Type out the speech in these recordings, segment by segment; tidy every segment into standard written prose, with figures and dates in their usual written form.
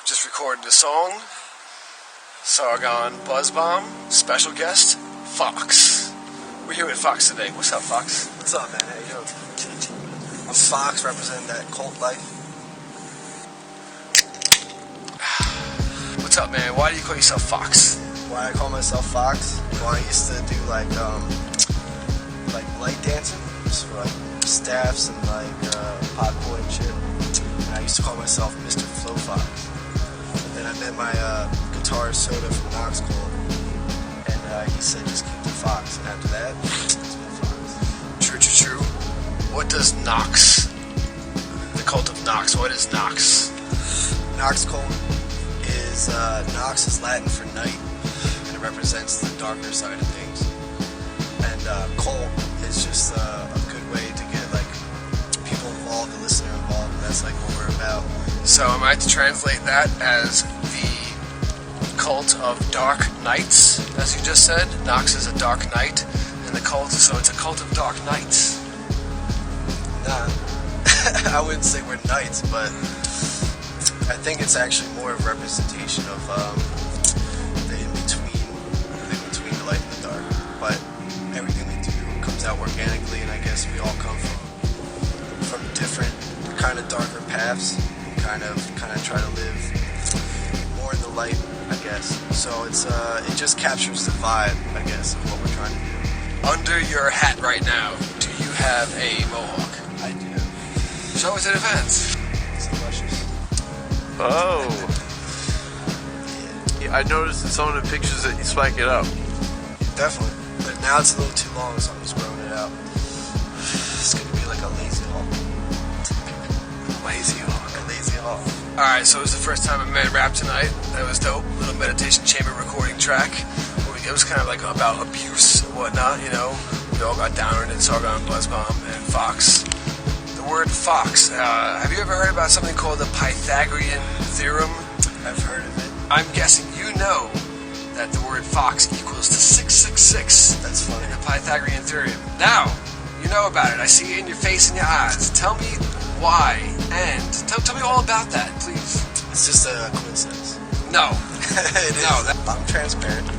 Just recorded a song. Sargon Buz Bomb. Special guest, Fox. We're here with Fox today. What's up, Fox? What's up, man? How you doing? I'm Fox, representing that cult life. What's up, man? Why do you call yourself Fox? Why I call myself Fox? Well, I used to do like light dancing, so like staffs and popcorn and shit. And I used to call myself Mr. Flow Fox. And then I met my guitarist Soda from Nox Cult, and he said just keep the Fox. And after that, it's been Fox. True. What does Nox, the cult of Nox, what is Nox? Nox Cult is, Nox is Latin for night, and it represents the darker side of things. And cult is just a good way to get like people involved, the listener involved, and that's like what we're about. So am I to translate that as the cult of dark nights, as you just said? Nox is a dark night, and the cult, so it's a cult of dark nights. Nah, I wouldn't say we're knights, but I think it's actually more of a representation of the in-between the light and the dark. But everything we do comes out organically, and I guess we all come from different kind of darker paths, and kind of try to live more in the light, I guess. So it just captures the vibe, I guess, of what we're trying to do. Under your hat right now, do you have a mohawk? I do. Show it to the fans. It's delicious. Oh. Yeah, I noticed in some of the pictures that you spike it up. Definitely. But now it's a little too long, so I'm just growing it out. It's going to be like a lazy hawk. Lazy hawk. A lazy hawk. Alright, so it was the first time I met rap tonight. That was dope. Little meditation chamber recording track. It was kind of like about abuse and whatnot, you know. We all got down on it. Sargon, Buz Bomb, and Fox. The word Fox. Have you ever heard about something called the Pythagorean theorem? I've heard of it. I'm guessing you know that the word Fox equals to 666. That's funny. In the Pythagorean theorem. Now, you know about it. I see it in your face and your eyes. Tell me why, and tell me all about that, please. It's just a coincidence. No. It is. No, I'm transparent.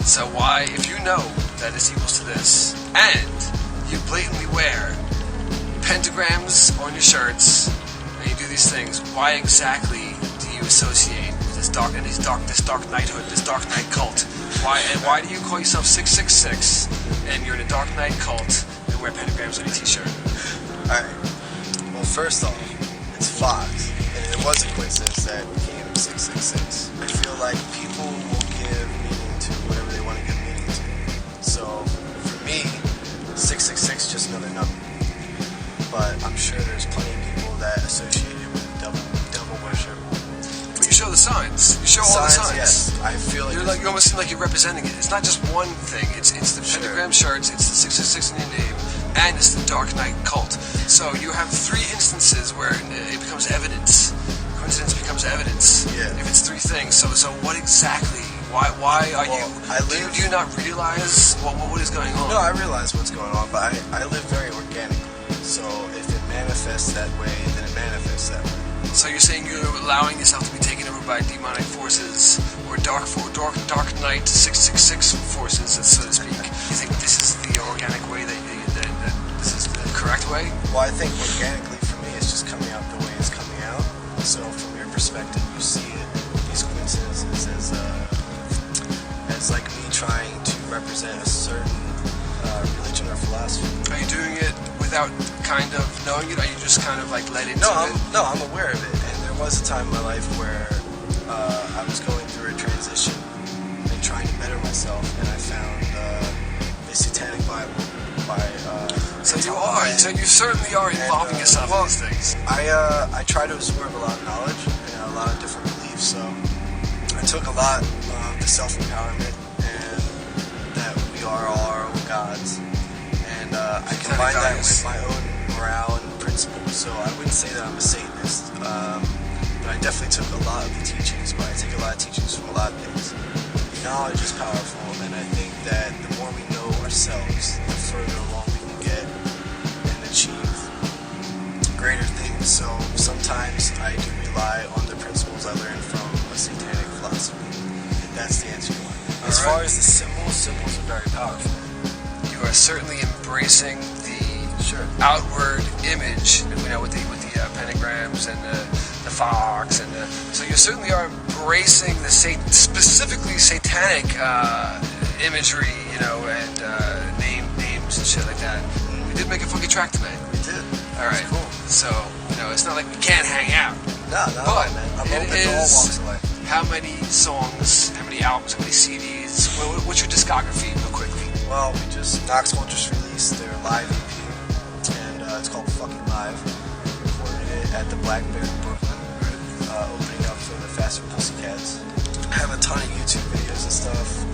So why, if you know that it's equals to this, and you blatantly wear pentagrams on your shirts, and you do these things, why exactly do you associate this dark knighthood, this dark knight cult? Why do you call yourself 666, and you're in a dark knight cult, and wear pentagrams on your t-shirt? Alright. Well, first off, it's Fox, and it was a coincidence that it became 666. I feel like people will give meaning to whatever they want to give meaning to. So, for me, 666 is just another number. But I'm sure there's plenty of people that associate it with devil worship. But you show the signs. You show all the signs. Yes. I feel like you almost seem like you're representing it. It's not just one thing. It's the pentagram shirts, it's the 666 in your name, and it's the Dark Knight cult. So you have three instances where it becomes evidence. Coincidence becomes evidence. Yeah. If it's three things. So what exactly? Why are you? Do you not realize what is going on? No, I realize what's going on, but I live very organically. So if it manifests that way, then it manifests that way. So you're saying you're allowing yourself to be taken over by demonic forces, or dark night 666 forces, so to speak. You think this is the organic way that this is the correct way? Well, I think organically for me, it's just coming out the way it's coming out. So from your perspective, you see it, these coincidences as like me trying to represent a certain religion or philosophy. Are you doing it without kind of knowing it? Are you just kind of like led into it? No, I'm aware of it. And there was a time in my life where I was going through a transition and trying to better myself, and I found the Satanic Bible by So you certainly are involving yourself in these things. I try to absorb a lot of knowledge and a lot of different beliefs, so I took a lot of the self-empowerment and that we are all our own gods, and I combine that with my own morale and principles. So I wouldn't say that I'm a Satanist, but I definitely took a lot of the teachings, but I take a lot of teachings from a lot of things. Knowledge is powerful, and I think that the more we know ourselves, the further along we can get and achieve greater things. So sometimes I do rely on the principles I learned from satanic philosophy. That's the answer you want. As All far right. as the symbols are very powerful. You are certainly embracing the outward image, with the pentagrams and the fox and so you certainly are embracing the specifically satanic imagery, and names and shit like that. We did make a funky track tonight. We did. All right, Cool. So it's not like we can't hang out. No, But man. I'm it open to all is- walks of life. How many songs? How many albums? How many CDs? What's your discography, real quickly? Well, Nox Cult just released their live EP, and it's called Fucking Live. We recorded it at the Black Bear in Brooklyn, opening up for the Faster Pussycats. I have a ton of YouTube videos and stuff.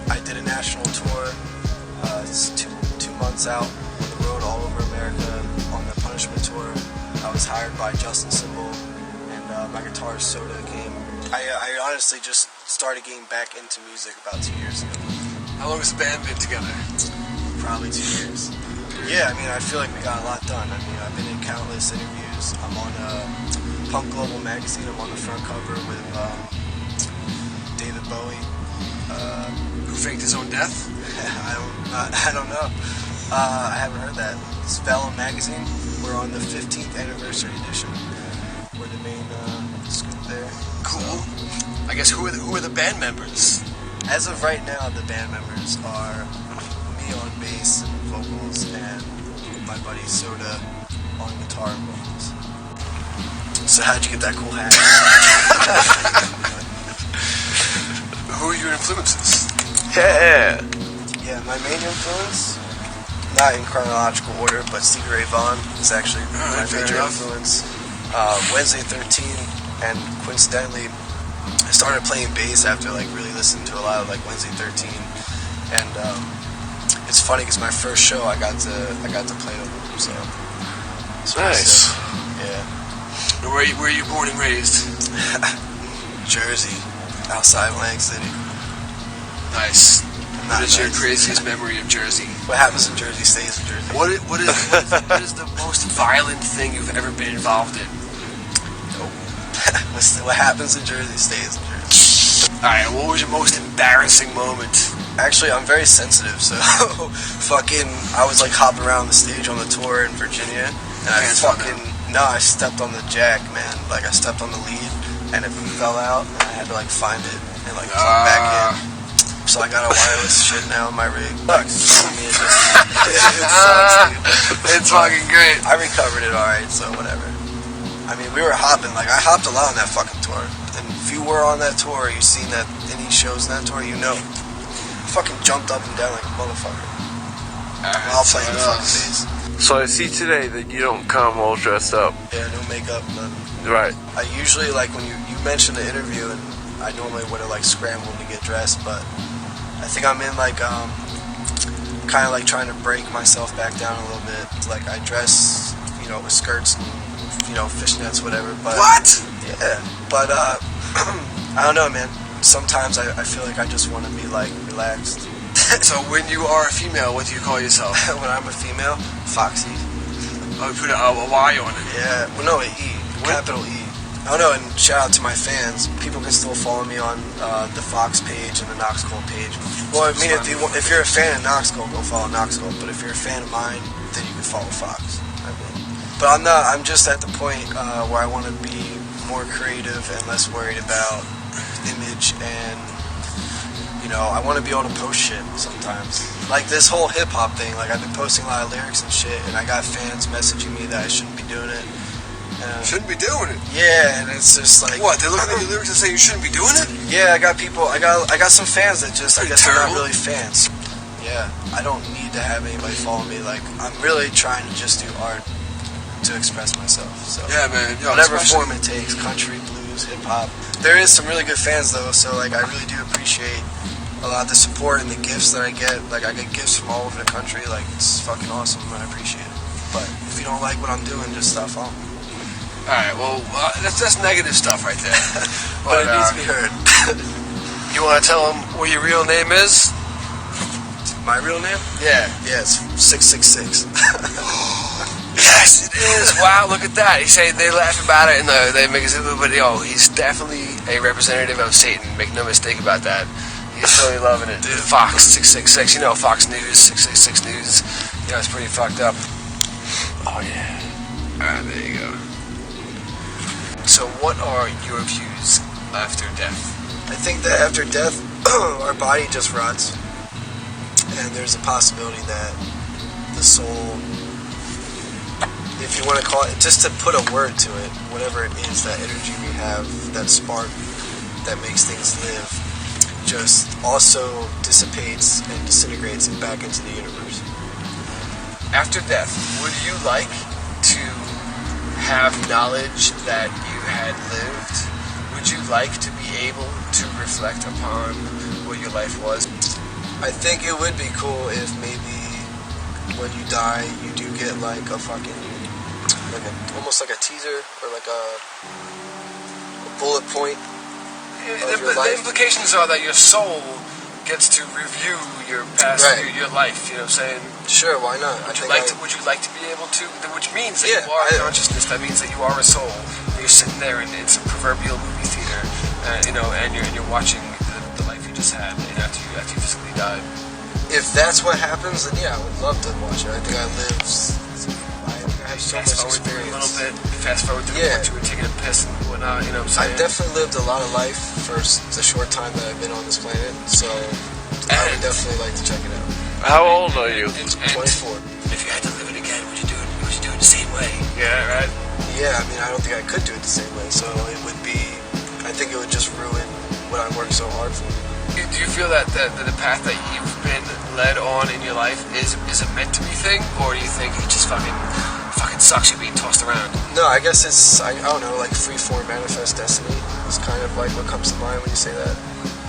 I did a national tour. It's 2 months out on the road all over America on the Punishment Tour. I was hired by Justin Symbol, and my guitarist Soda came. I honestly just started getting back into music about 2 years ago. How long has the band been together? Probably 2 years. Yeah, I feel like we got a lot done. I've been in countless interviews. I'm on Punk Global magazine. I'm on the front cover with David Bowie. Who faked his own death? I don't know. I haven't heard that. It's Vellum magazine. We're on the 15th anniversary edition. We're the main scoop there. Cool. I guess who are the band members? As of right now, the band members are me on bass and vocals, and my buddy Soda on guitar and vocals. So how'd you get that cool hat? Who are your influences? Yeah. Yeah, my main influence, not in chronological order, but Stevie Ray Vaughan is actually my fair major enough. influence. Wednesday 13, and coincidentally, I started playing bass after really listening to a lot of Wednesday 13, and it's funny because my first show I got to play with them, so it's pretty Nice. sick. Yeah. Where are you born and raised? Jersey, outside Atlantic City. Nice. Not What is your nice. craziest memory of Jersey? What happens in Jersey stays in Jersey. What is the most violent thing you've ever been involved in? What happens in Jersey stays in Jersey. Alright, what was your most embarrassing moment? Actually, I'm very sensitive, so I was hopping around the stage on the tour in Virginia, and I stepped on the jack, man. I stepped on the lead, and it fell out, and I had to find it and plug back in. So I got a wireless shit now in my rig. Sucks. It sucks, dude. It's fucking great. I recovered it alright, so whatever. We were hopping. I hopped a lot on that fucking tour. And if you were on that tour, you seen that any shows on that tour, you know. I fucking jumped up and down like a motherfucker. While playing the fucking bass. So I see today that you don't come all dressed up. Yeah, no makeup, nothing. Right. I usually, when you mentioned the interview, and I normally would have, scrambled to get dressed, but I think I'm in, kind of, trying to break myself back down a little bit. I dress, with skirts and, fishnets, whatever, but... What? Yeah, but, I don't know, man. Sometimes I feel like I just want to be, relaxed. So when you are a female, what do you call yourself? When I'm a female, Foxy. Oh, you put a Y on it. Yeah, well, no, an E, capital E. I don't know, and shout out to my fans. People can still follow me on the Fox page and the Nox Cult page. Well, if you're a fan of Nox Cult, go follow Nox Cult. But if you're a fan of mine, then you can follow Fox. But I'm not. I'm just at the point where I want to be more creative and less worried about image, and I want to be able to post shit sometimes. This whole hip hop thing. I've been posting a lot of lyrics and shit, and I got fans messaging me that I shouldn't be doing it. Shouldn't be doing it. Yeah, and it's just What? They're looking at your lyrics and saying you shouldn't be doing it? Yeah, I got people. I got some fans that just, I guess, they're not terrible. really fans. Yeah, I don't need to have anybody follow me. I'm really trying to just do art to express myself. So Yeah, man. Yo, whatever especially- form it takes, country, blues, hip hop. There is some really good fans though, so I really do appreciate a lot of the support and the gifts that I get. I get gifts from all over the country. It's fucking awesome, and I appreciate it. But if you don't like what I'm doing, just stop following me. Alright, well, that's negative stuff right there. But it needs to be heard. You want to tell them what your real name is? My real name? Yeah. Yeah, it's 666. Yeah, Yes, it is. Wow, look at that. He say they laugh about it and they make a little video. He's definitely a representative of Satan. Make no mistake about that. He's totally loving it. Dude, Fox 666, you know, Fox News, 666 News. You know, it's pretty fucked up. Oh, yeah. Alright, there you go. So, what are your views after death? I think that after death, our body just rots. And there's a possibility that the soul, if you want to call it, just to put a word to it, whatever it is, that energy we have, that spark that makes things live, just also dissipates and disintegrates back into the universe. After death, would you like to have knowledge that you had lived? Would you like to be able to reflect upon what your life was? I think it would be cool if maybe when you die, you do get like a fucking, almost like a teaser or like a bullet point. The implications are that your soul gets to review your past, right. your life. You know what I'm saying? Sure, why not? Would you like to be able to? Which means that Yeah, you are consciousness. That means that you are a soul. You're sitting there in some proverbial movie theater, you know, and you're watching the life you just had after you physically died. If that's what happens, then yeah, I would love to watch it. I think I lived. I have so much experience. A little bit. Fast forward to the point you were taking a piss and whatnot. You know what I'm saying? I've definitely lived a lot of life for the short time that I've been on this planet, so I would definitely like to check it out. How old are you? 24. If you had to live it again, would you do it the same way? Yeah, right. Yeah, I mean, I don't think I could do it the same way, so it would be, I think it would just ruin what I worked so hard for. Do you feel that the path that you've been led on in your life is a meant to be thing, or do you think it just fucking sucks you being tossed around? No, I guess it's, I don't know, like free-form manifest destiny is kind of like what comes to mind when you say that.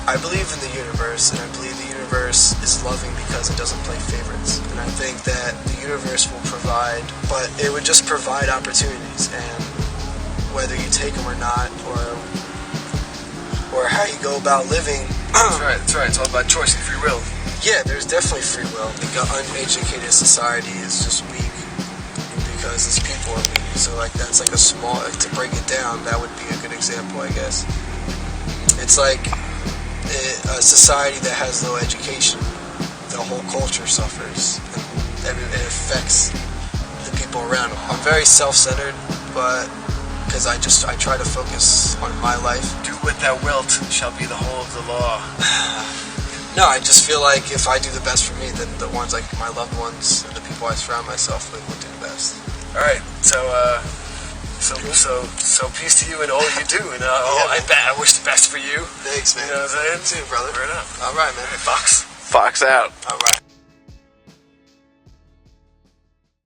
I believe in the universe, and I believe the universe is loving because it doesn't play favorites. And I think that the universe will provide, but it would just provide opportunities, and whether you take them or not, or how you go about living. That's right. It's all about choice and free will. Yeah, there's definitely free will. I think an uneducated society is just weak because its people are weak. So like that's like a small, to break it down, that would be a good example, I guess. It's like a society that has low education, the whole culture suffers, and it affects the people around them. I'm very self-centered, but because I try to focus on my life. Do what thou wilt shall be the whole of the law. No, I just feel like if I do the best for me, then the ones like my loved ones and the people I surround myself with will do the best. All right, so peace to you and all you do, and I wish the best for you. Thanks, man. You know what I'm saying? You too, brother. Right up. All right, man. Fox. Fox out. All right.